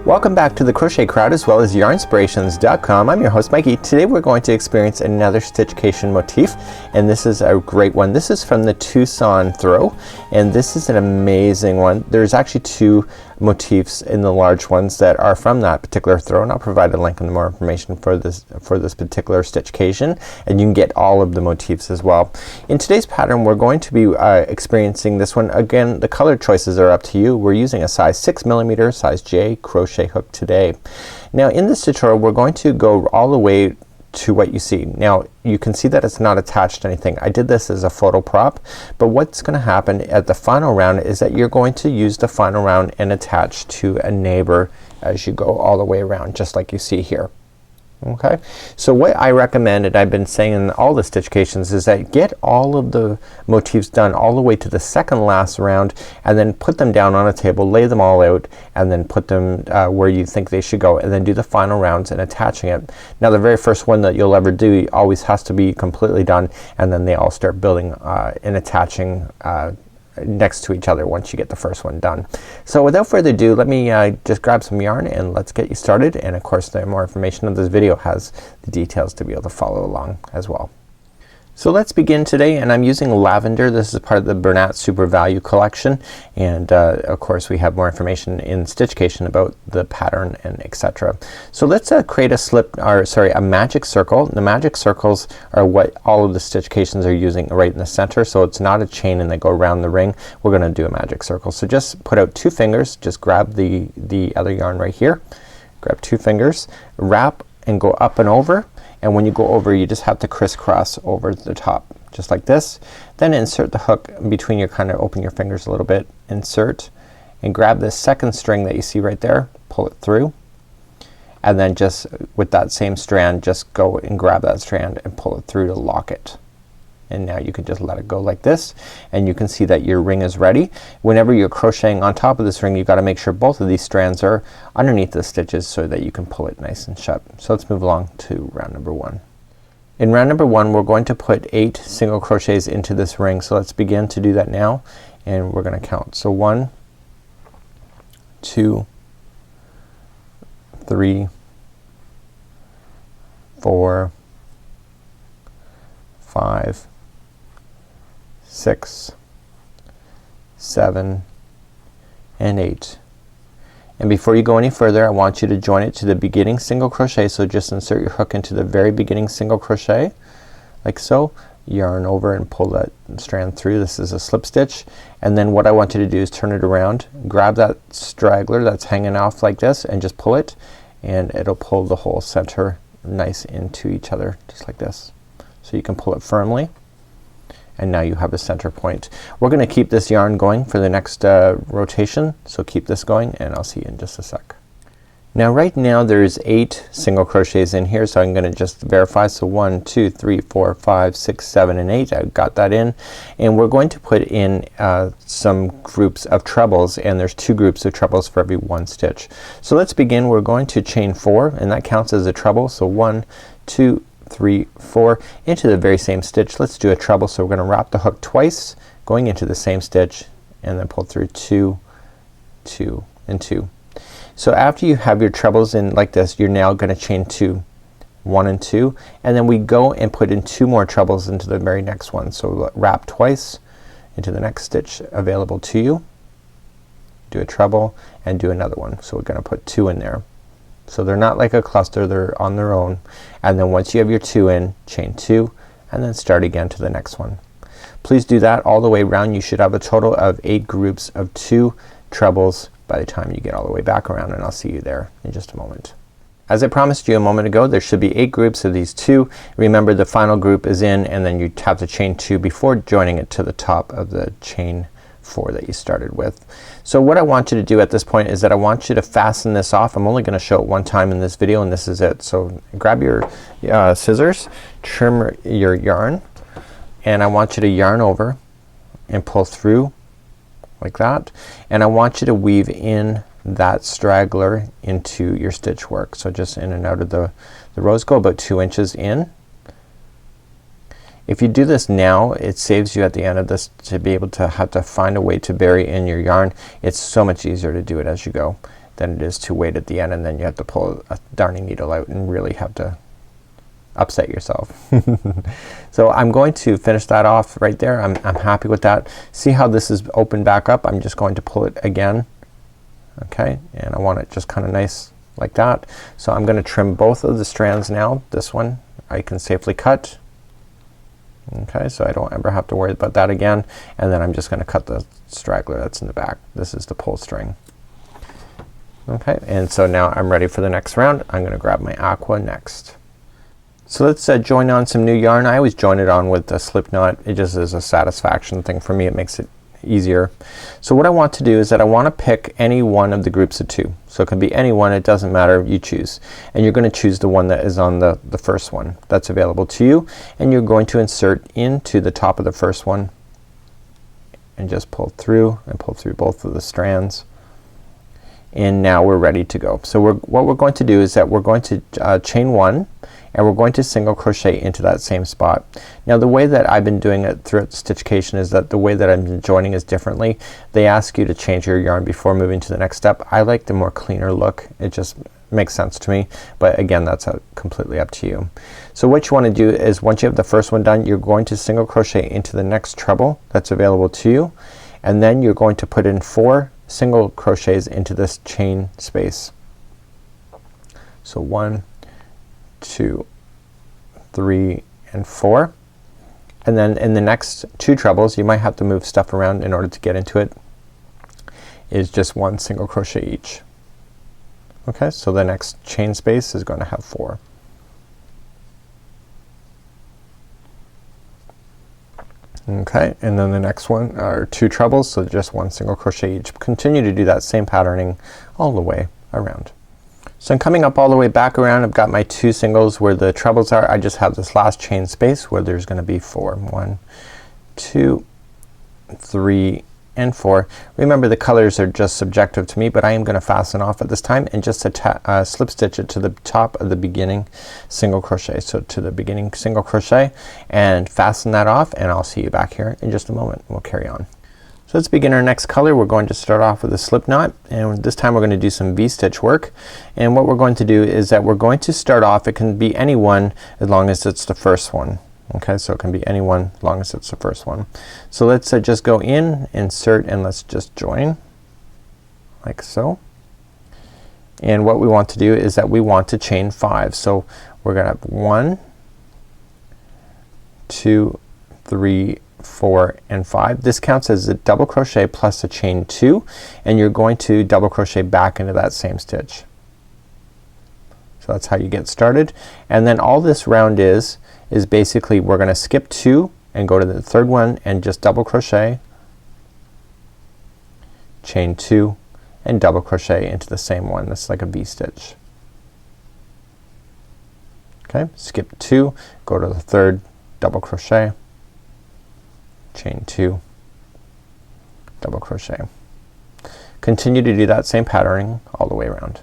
Welcome back to the Crochet Crowd as well as yarnspirations.com. I'm your host Mikey. Today we're going to experience another Stitch-cation motif, and this is a great one. This is from the Tucson throw, and this is an amazing one. There's actually two motifs in the large ones that are from that particular throw, and I'll provide a link and more information for this particular Stitch-cation, and you can get all of the motifs as well. In today's pattern we're going to be experiencing this one. Again, the color choices are up to you. We're using a size 6mm, size J crochet hook today. Now in this tutorial we're going to go all the way to what you see. Now you can see that it's not attached to anything. I did this as a photo prop, but what's gonna happen at the final round is that you're going to use the final round and attach to a neighbor as you go all the way around, just like you see here. Okay, so what I recommend, and I've been saying in all the Stitch-cations, is that get all of the motifs done all the way to the second last round and then put them down on a table, lay them all out, and then put them where you think they should go, and then do the final rounds and attaching it. Now the very first one that you'll ever do always has to be completely done, and then they all start building and attaching next to each other once you get the first one done. So without further ado, let me just grab some yarn and let's get you started, and of course the more information of this video has the details to be able to follow along as well. So let's begin today, and I'm using lavender. This is part of the Bernat Super Value collection, and of course we have more information in Stitch-cation about the pattern and etc. So let's create a magic circle. The magic circles are what all of the Stitch-cations are using right in the center, so it's not a chain and they go around the ring. We're gonna do a magic circle. So just put out two fingers, just grab the other yarn right here, grab two fingers, wrap and go up and over, and when you go over you just have to crisscross over the top just like this. Then insert the hook between your, kind of open your fingers a little bit, insert and grab this second string that you see right there, pull it through, and then just with that same strand just go and grab that strand and pull it through to lock it. And now you can just let it go like this, and you can see that your ring is ready. Whenever you're crocheting on top of this ring, you've got to make sure both of these strands are underneath the stitches so that you can pull it nice and shut. So let's move along to round number one. In round number one we're going to put 8 single crochets into this ring. So let's begin to do that now, and we're gonna count. So 1, 2, 3, 4, 5, 6, 7, and 8. And before you go any further I want you to join it to the beginning single crochet. So just insert your hook into the very beginning single crochet like so, yarn over and pull that strand through. This is a slip stitch, and then what I want you to do is turn it around, grab that straggler that's hanging off like this and just pull it, and it'll pull the whole center nice into each other just like this. So you can pull it firmly, and now you have a center point. We're gonna keep this yarn going for the next rotation, so keep this going and I'll see you in just a sec. Now right now there's 8 single crochets in here, so I'm gonna just verify. So 1, 2, 3, 4, 5, 6, 7, and 8. I've got that in, and we're going to put in some groups of trebles, and there's 2 groups of trebles for every 1 stitch. So let's begin. We're going to chain 4, and that counts as a treble. So 1, 2, 3, 4 into the very same stitch. Let's do a treble. So we're gonna wrap the hook twice going into the same stitch and then pull through 2, 2, and 2. So after you have your trebles in like this, you're now gonna chain 2, 1 and 2, and then we go and put in 2 more trebles into the very next one. So wrap twice into the next stitch available to you, do a treble and do another one. So we're gonna put 2 in there. So they're not like a cluster, they're on their own, and then once you have your 2 in, chain 2 and then start again to the next one. Please do that all the way around. You should have a total of 8 groups of 2 trebles by the time you get all the way back around, and I'll see you there in just a moment. As I promised you a moment ago, there should be 8 groups of these 2. Remember the final group is in, and then you have to chain 2 before joining it to the top of the chain 4 that you started with. So what I want you to do at this point is that I want you to fasten this off. I'm only gonna show it one time in this video, and this is it. So grab your scissors, trim your yarn, and I want you to yarn over and pull through like that, and I want you to weave in that straggler into your stitch work. So just in and out of the rows, go about 2 inches in. If you do this now, it saves you at the end of this to be able to have to find a way to bury in your yarn. It's so much easier to do it as you go. than it is to wait at the end and then you have to pull a darning needle out and really have to upset yourself. So I'm going to finish that off right there. I'm happy with that. See how this is open back up? I'm just going to pull it again. Okay, and I want it just kinda nice like that. So I'm gonna trim both of the strands now. This one I can safely cut. Okay, so I don't ever have to worry about that again. And then I'm just gonna cut the straggler that's in the back. This is the pull string. Okay, and so now I'm ready for the next round. I'm gonna grab my aqua next. So let's join on some new yarn. I always join it on with a slip knot. It just is a satisfaction thing for me. It makes it easier. So what I want to do is that I want to pick any one of the groups of two. So it can be any one, it doesn't matter, you choose. And you're gonna choose the one that is on the first one that's available to you, and you're going to insert into the top of the first one and just pull through and pull through both of the strands. And now we're ready to go. So what we're going to do is that we're going to chain one and we're going to single crochet into that same spot. Now the way that I've been doing it throughout Stitch-cation is that the way that I'm joining is differently. They ask you to change your yarn before moving to the next step. I like the more cleaner look. It just makes sense to me, but again that's completely up to you. So what you want to do is once you have the first one done, you're going to single crochet into the next treble that's available to you, and then you're going to put in 4 single crochets into this chain space. So 1, 2, 3, and 4. And then in the next 2 trebles, you might have to move stuff around in order to get into it, is just 1 single crochet each. Okay, so the next chain space is going to have 4. Okay, and then the next one are 2 trebles, so just 1 single crochet each. Continue to do that same patterning all the way around. So I'm coming up all the way back around. I've got my 2 singles where the trebles are. I just have this last chain space where there's gonna be 4. 1, 2, 3, and 4. Remember the colors are just subjective to me, but I am gonna fasten off at this time and just slip stitch it to the top of the beginning single crochet. So to the beginning single crochet and fasten that off, and I'll see you back here in just a moment. We'll carry on. So let's begin our next color. We're going to start off with a slip knot, and this time we're going to do some V-stitch work. And what we're going to do is that we're going to start off, it can be any one as long as it's the first one. Okay, so it can be any one as long as it's the first one. So let's just go in, insert, and let's just join like so. And what we want to do is that we want to chain 5. So we're gonna have 1, 2, 3, 4, and 5. This counts as a double crochet plus a chain 2, and you're going to double crochet back into that same stitch. So that's how you get started. And then all this round is basically we're gonna skip 2 and go to the third one and just double crochet, chain 2, and double crochet into the same one. That's like a V-stitch. Okay, skip 2, go to the third, double crochet, chain 2, double crochet. Continue to do that same patterning all the way around.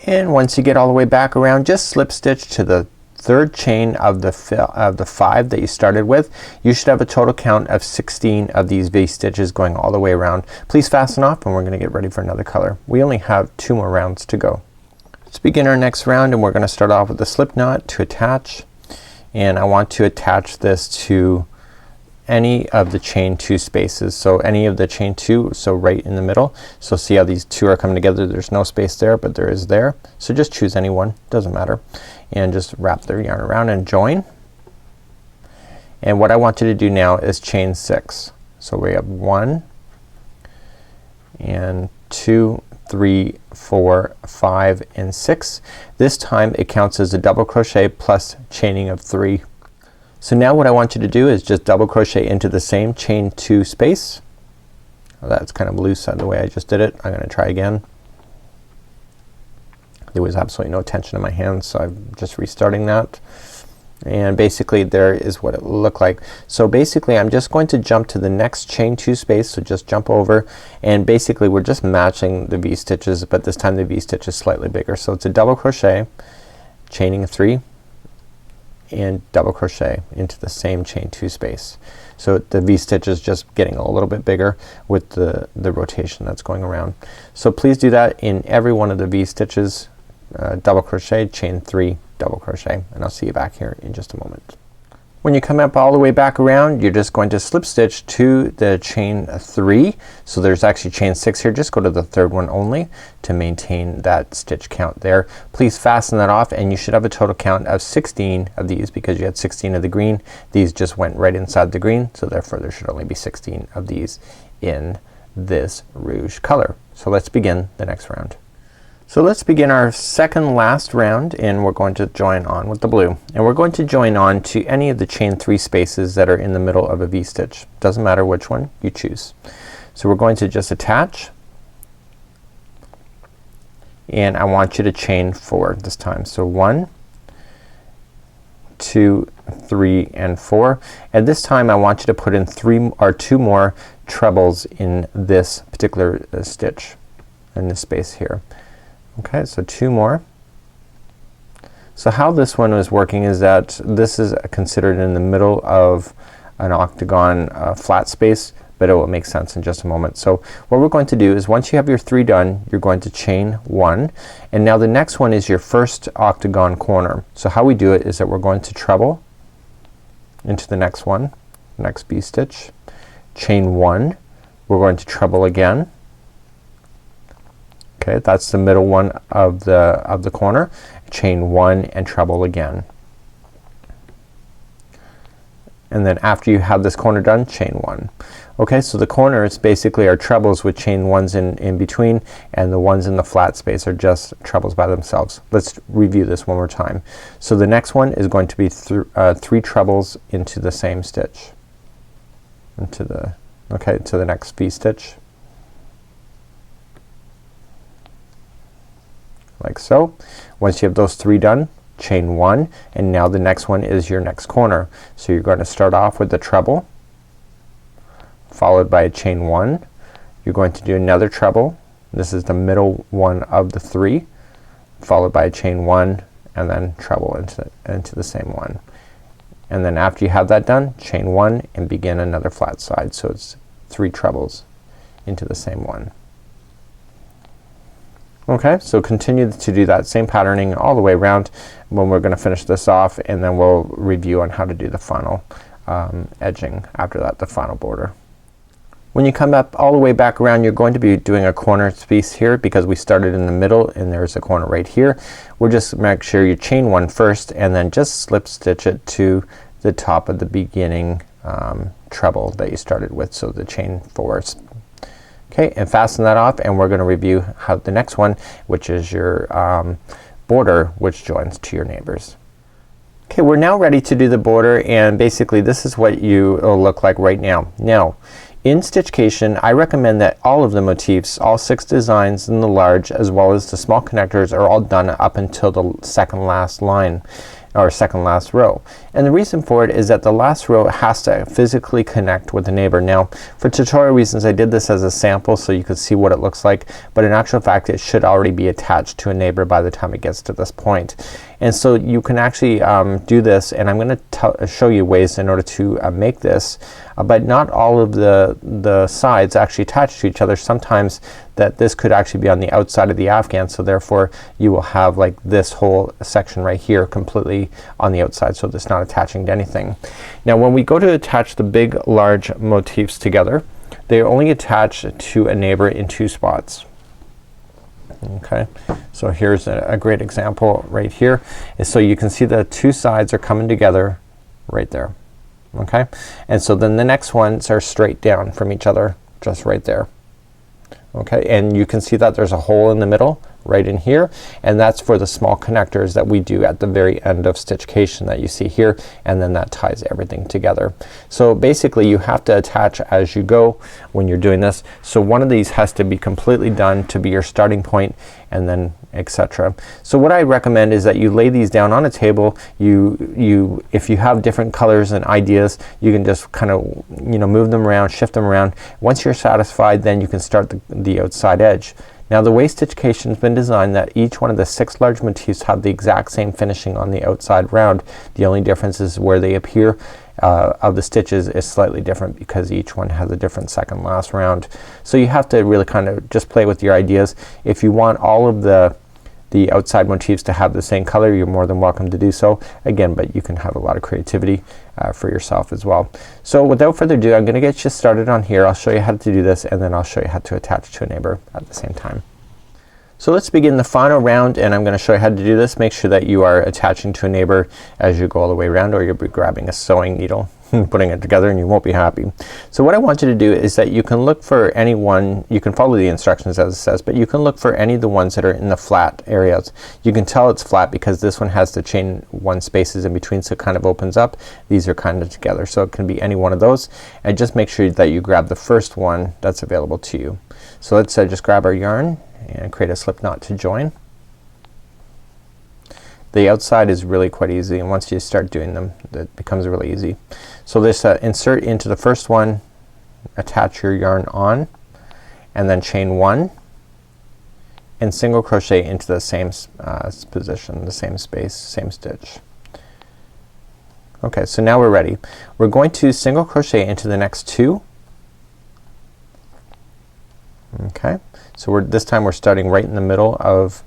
And once you get all the way back around, just slip stitch to the third chain of the 5 that you started with. You should have a total count of 16 of these V stitches going all the way around. Please fasten off, and we're gonna get ready for another color. We only have 2 more rounds to go. Let's begin our next round, and we're gonna start off with a slip knot to attach, and I want to attach this to any of the chain 2 spaces. So any of the chain 2, so right in the middle. So see how these 2 are coming together? There's no space there, but there is there. So just choose any one, doesn't matter, and just wrap the yarn around and join. And what I want you to do now is chain 6. So we have 1 and 2, 3, 4, 5, and 6. This time it counts as a double crochet plus chaining of 3. So now what I want you to do is just double crochet into the same chain 2 space. Well, that's kind of loose the way I just did it. I'm gonna try again. There was absolutely no tension in my hands, so I'm just restarting that. And basically there is what it will look like. So basically I'm just going to jump to the next chain 2 space, so just jump over, and basically we're just matching the V stitches, but this time the V stitch is slightly bigger. So it's a double crochet, chaining 3, and double crochet into the same chain 2 space. So the V-stitch is just getting a little bit bigger with the rotation that's going around. So please do that in every one of the V-stitches. Double crochet, chain 3, double crochet, and I'll see you back here in just a moment. When you come up all the way back around, you're just going to slip stitch to the chain 3. So there's actually chain 6 here. Just go to the third one only to maintain that stitch count there. Please fasten that off and you should have a total count of 16 of these because you had 16 of the green. These just went right inside the green, so therefore there should only be 16 of these in this rouge color. So let's begin the next round. So let's begin our second last round and we're going to join on with the blue. And we're going to join on to any of the chain 3 spaces that are in the middle of a V-stitch. Doesn't matter which one you choose. So we're going to just attach and I want you to chain 4 this time. So 1, 2, 3, and 4. And this time I want you to put in 2 more trebles in this particular stitch in this space here. Okay, so 2 more. So how this one is working is that this is considered in the middle of an octagon flat space, but it will make sense in just a moment. So what we're going to do is once you have your 3 done, you're going to chain 1 and now the next one is your first octagon corner. So how we do it is that we're going to treble into the next one, next V-stitch, chain 1, we're going to treble again. Okay, that's the middle one of the corner, chain 1 and treble again. And then after you have this corner done, chain 1. Okay, so the corners basically are trebles with chain 1s in between, and the ones in the flat space are just trebles by themselves. Let's review this one more time. So the next one is going to be 3 trebles into the same stitch, into the next V-stitch. Like so. Once you have those 3 done, chain 1 and now the next one is your next corner. So you're going to start off with the treble followed by a chain 1. You're going to do another treble. This is the middle one of the 3 followed by a chain 1 and then treble into the same one. And then after you have that done, chain 1 and begin another flat side. So it's 3 trebles into the same one. Okay, so continue to do that same patterning all the way around when we're gonna finish this off, and then we'll review on how to do the final edging after that, the final border. When you come up all the way back around, you're going to be doing a corner piece here because we started in the middle and there's a corner right here. We'll just make sure you chain 1 first and then just slip stitch it to the top of the beginning treble that you started with, so the chain 4. Okay, and fasten that off and we're gonna review how the next one, which is your border, which joins to your neighbors. Okay, we're now ready to do the border, and basically this is what you will look like right now. Now in Stitch-cation I recommend that all of the motifs, all 6 designs in the large as well as the small connectors, are all done up until the second last line or second last row. And the reason for it is that the last row has to physically connect with the neighbor. Now for tutorial reasons I did this as a sample so you could see what it looks like, but in actual fact it should already be attached to a neighbor by the time it gets to this point. And so you can actually do this, and I'm gonna show you ways in order to make this, but not all of the sides actually attach to each other. Sometimes that this could actually be on the outside of the afghan, so therefore you will have like this whole section right here completely on the outside, so it's not attaching to anything. Now when we go to attach the big large motifs together, they only attach to a neighbor in 2 spots. Okay, so here's a great example right here. So you can see the 2 sides are coming together right there. Okay, and so then the next ones are straight down from each other just right there. Okay, and you can see that there's a hole in the middle right in here, and that's for the small connectors that we do at the very end of Stitch-cation that you see here, and then that ties everything together. So basically you have to attach as you go when you're doing this. So one of these has to be completely done to be your starting point, and then etc. So what I recommend is that you lay these down on a table. If you have different colors and ideas, you can just kind of move them around, shift them around. Once you're satisfied, then you can start the outside edge. Now the way Stitch-cation has been designed that each one of the 6 large motifs have the exact same finishing on the outside round. The only difference is where they appear of the stitches is slightly different because each one has a different second last round. So you have to really kind of just play with your ideas. If you want all of the outside motifs to have the same color, you're more than welcome to do so. Again, but you can have a lot of creativity for yourself as well. So without further ado, I'm gonna get you started on here. I'll show you how to do this, and then I'll show you how to attach to a neighbor at the same time. So let's begin the final round, and I'm gonna show you how to do this. Make sure that you are attaching to a neighbor as you go all the way around, or you'll be grabbing a sewing needle putting it together and you won't be happy. So what I want you to do is that you can look for any one, you can follow the instructions as it says, but you can look for any of the ones that are in the flat areas. You can tell it's flat because this one has the chain 1 spaces in between, so it kind of opens up. These are kind of together, so it can be any one of those, and just make sure that you grab the first one that's available to you. So let's just grab our yarn and create a slip knot to join. The outside is really quite easy, and once you start doing them that becomes really easy. So this insert into the first one, attach your yarn on, and then chain 1 and single crochet into the same position, the same space, same stitch. Okay, so now we're ready. We're going to single crochet into the next 2. Okay, so this time we're starting right in the middle of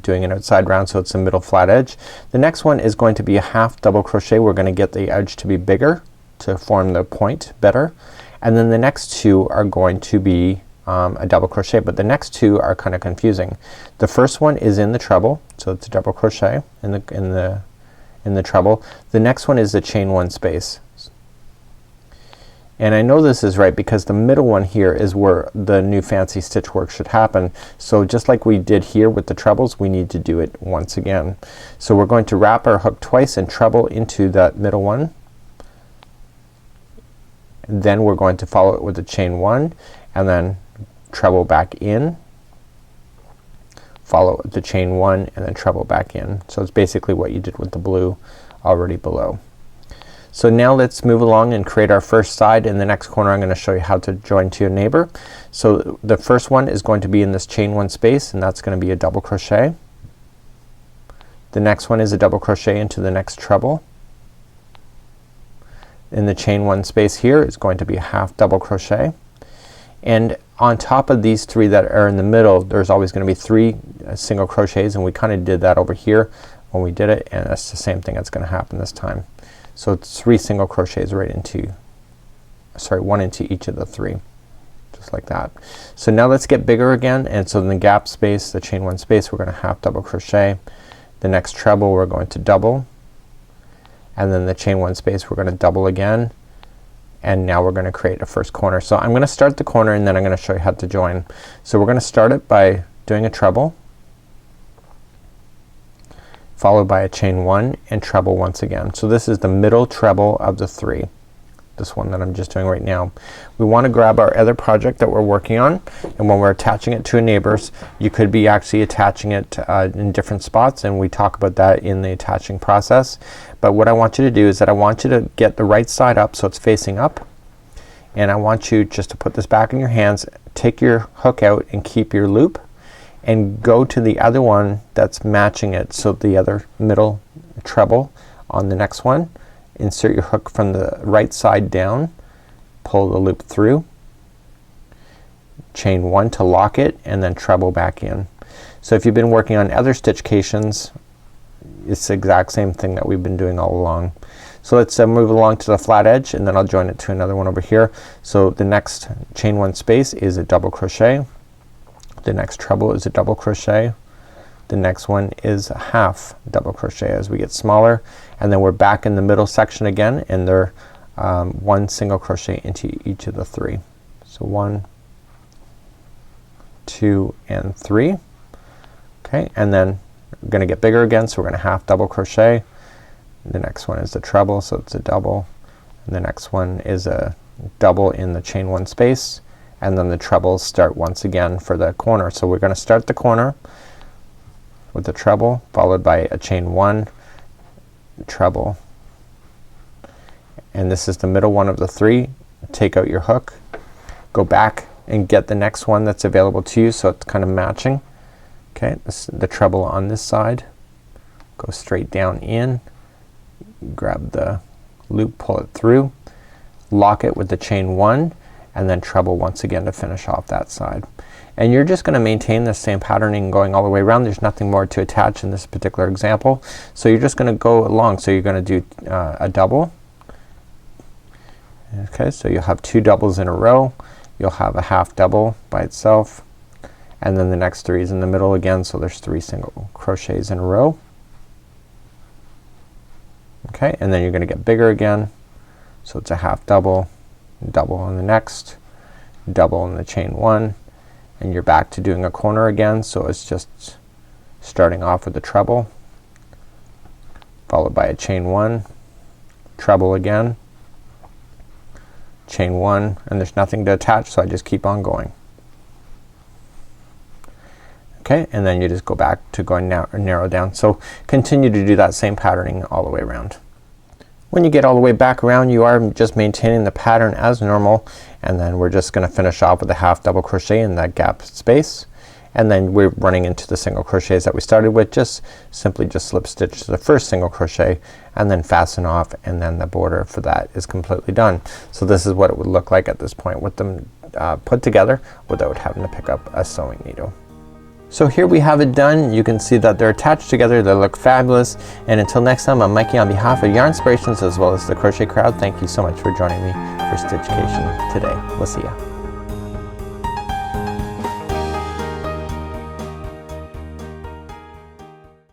doing an outside round, so it's a middle flat edge. The next one is going to be a half double crochet. We're gonna get the edge to be bigger to form the point better, and then the next 2 are going to be a double crochet, but the next 2 are kind of confusing. The first one is in the treble, so it's a double crochet in the treble. The next one is the chain 1 space. And I know this is right because the middle one here is where the new fancy stitch work should happen. So just like we did here with the trebles, we need to do it once again. So we're going to wrap our hook twice and treble into that middle one. And then we're going to follow it with a chain 1 and then treble back in, follow the chain 1 and then treble back in. So it's basically what you did with the blue already below. So now let's move along and create our first side. In the next corner I'm gonna show you how to join to your neighbor. So the first one is going to be in this chain 1 space, and that's gonna be a double crochet. The next one is a double crochet into the next treble. In the chain 1 space here is going to be a half double crochet, and on top of these 3 that are in the middle there's always gonna be 3 single crochets, and we kinda did that over here when we did it, and that's the same thing that's gonna happen this time. So it's 3 single crochets right into, sorry, 1 into each of the 3, just like that. So now let's get bigger again, and so in the gap space, the chain 1 space, we're gonna half double crochet. The next treble we're going to double, and then the chain 1 space we're gonna double again, and now we're gonna create a first corner. So I'm gonna start the corner and then I'm gonna show you how to join. So we're gonna start it by doing a treble, followed by a chain 1 and treble once again. So this is the middle treble of the 3, this one that I'm just doing right now. We want to grab our other project that we're working on, and when we're attaching it to a neighbor's, you could be actually attaching it in different spots, and we talk about that in the attaching process. But what I want you to do is that I want you to get the right side up so it's facing up, and I want you just to put this back in your hands, take your hook out and keep your loop, and go to the other one that's matching it. So the other middle treble on the next one, insert your hook from the right side down, pull the loop through, chain 1 to lock it, and then treble back in. So if you've been working on other Stitch-cations, it's the exact same thing that we've been doing all along. So let's move along to the flat edge, and then I'll join it to another one over here. So the next chain 1 space is a double crochet. The next treble is a double crochet. The next one is a half double crochet as we get smaller, and then we're back in the middle section again, and they're 1 single crochet into each of the 3. So 1, 2 and 3. Okay, and then we're gonna get bigger again, so we're gonna half double crochet. The next one is the treble, so it's a double, and the next one is a double in the chain 1 space, and then the trebles start once again for the corner. So we're gonna start the corner with the treble, followed by a chain 1, treble, and this is the middle one of the 3. Take out your hook, go back and get the next one that's available to you, so it's kind of matching. Okay, this is the treble on this side, go straight down in, grab the loop, pull it through, lock it with the chain 1, and then treble once again to finish off that side. And you're just gonna maintain the same patterning going all the way around. There's nothing more to attach in this particular example. So you're just gonna go along. So you're gonna do a double. Okay, so you'll have 2 doubles in a row. You'll have a half double by itself, and then the next 3 is in the middle again, so there's 3 single crochets in a row. Okay, and then you're gonna get bigger again. So it's a half double, double on the next, double in the chain 1, and you're back to doing a corner again. So it's just starting off with a treble, followed by a chain 1, treble again, chain 1, and there's nothing to attach, so I just keep on going. Okay, and then you just go back to going narrow down. So continue to do that same patterning all the way around. When you get all the way back around, you are just maintaining the pattern as normal, and then we're just gonna finish off with a half double crochet in that gap space, and then we're running into the single crochets that we started with. Just simply just slip stitch to the first single crochet and then fasten off, and then the border for that is completely done. So this is what it would look like at this point with them put together without having to pick up a sewing needle. So here we have it done. You can see that they're attached together. They look fabulous. And until next time, I'm Mikey on behalf of Yarn Inspirations as well as the Crochet Crowd. Thank you so much for joining me for Stitch-cation today. We'll see ya.